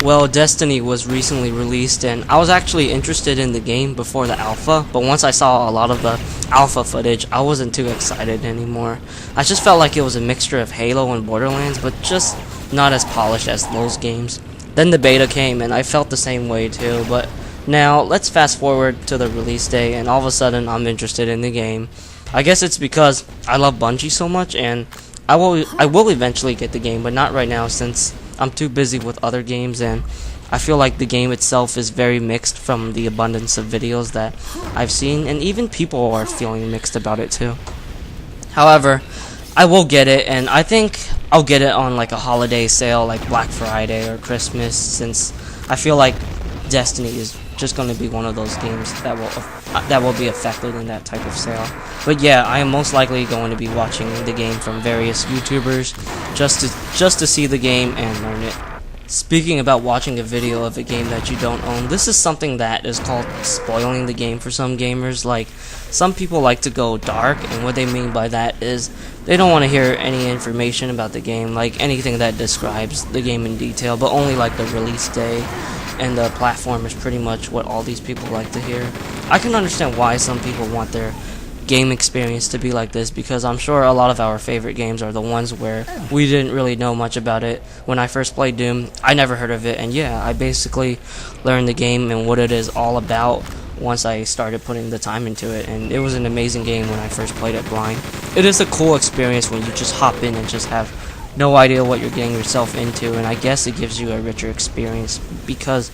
Well, Destiny was recently released, and I was actually interested in the game before the alpha, but once I saw a lot of the alpha footage, I wasn't too excited anymore. I just felt like it was a mixture of Halo and Borderlands, but just not as polished as those games. Then the beta came, and I felt the same way too, but now let's fast forward to the release day, and all of a sudden I'm interested in the game. I guess it's because I love Bungie so much, and I will eventually get the game, but not right now since I'm too busy with other games, and I feel like the game itself is very mixed from the abundance of videos that I've seen, and even people are feeling mixed about it too. However, I will get it, and I think I'll get it on like a holiday sale like Black Friday or Christmas, since I feel like Destiny is just going to be one of those games that will be affected in that type of sale. But yeah, I am most likely going to be watching the game from various YouTubers just to see the game and learn it. Speaking about watching a video of a game that you don't own, this is something that is called spoiling the game for some gamers. Like, some people like to go dark, and what they mean by that is they don't want to hear any information about the game, like anything that describes the game in detail, but only like the release day and the platform is pretty much what all these people like to hear. I can understand why some people want their game experience to be like this, because I'm sure a lot of our favorite games are the ones where we didn't really know much about it. When I first played Doom, I never heard of it, and yeah, I basically learned the game and what it is all about once I started putting the time into it, and it was an amazing game when I first played it blind. It is a cool experience when you just hop in and just have no idea what you're getting yourself into, and I guess it gives you a richer experience because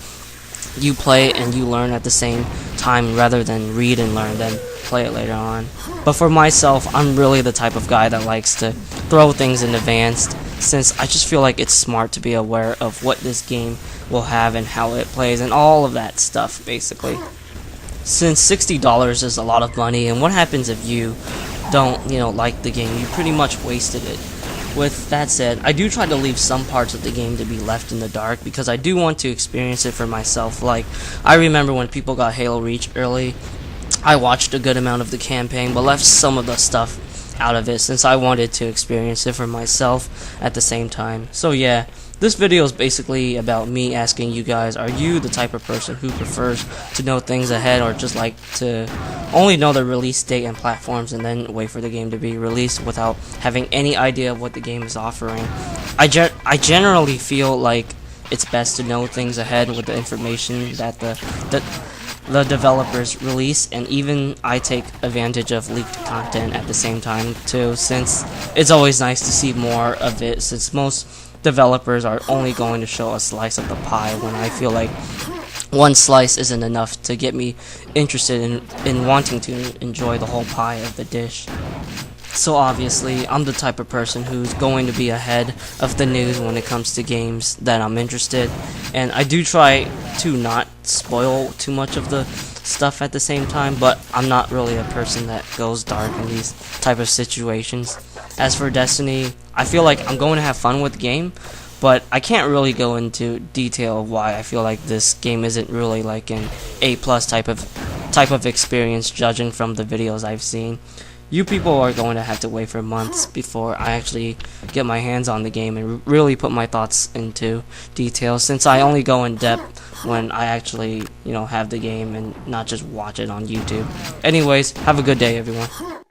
you play and you learn at the same time rather than read and learn then play it later on. But for myself, I'm really the type of guy that likes to throw things in advance, since I just feel like it's smart to be aware of what this game will have and how it plays and all of that stuff basically. Since $60 is a lot of money, and what happens if you don't, like the game? You pretty much wasted it. With that said, I do try to leave some parts of the game to be left in the dark because I do want to experience it for myself. Like, I remember when people got Halo Reach early, I watched a good amount of the campaign but left some of the stuff out of it since I wanted to experience it for myself at the same time. So yeah, this video is basically about me asking you guys, are you the type of person who prefers to know things ahead, or just like to only know the release date and platforms and then wait for the game to be released without having any idea of what the game is offering? I generally feel like it's best to know things ahead with the information that the developers release, and even I take advantage of leaked content at the same time too, since it's always nice to see more of it, since most developers are only going to show a slice of the pie, when I feel like one slice isn't enough to get me interested in wanting to enjoy the whole pie of the dish. So obviously, I'm the type of person who's going to be ahead of the news when it comes to games that I'm interested, and I do try to not spoil too much of the stuff at the same time, but I'm not really a person that goes dark in these type of situations. As for Destiny, I feel like I'm going to have fun with the game, but I can't really go into detail of why I feel like this game isn't really like an A+ type of experience, judging from the videos I've seen. You people are going to have to wait for months before I actually get my hands on the game and really put my thoughts into detail, since I only go in depth when I actually, have the game and not just watch it on YouTube. Anyways, have a good day, everyone.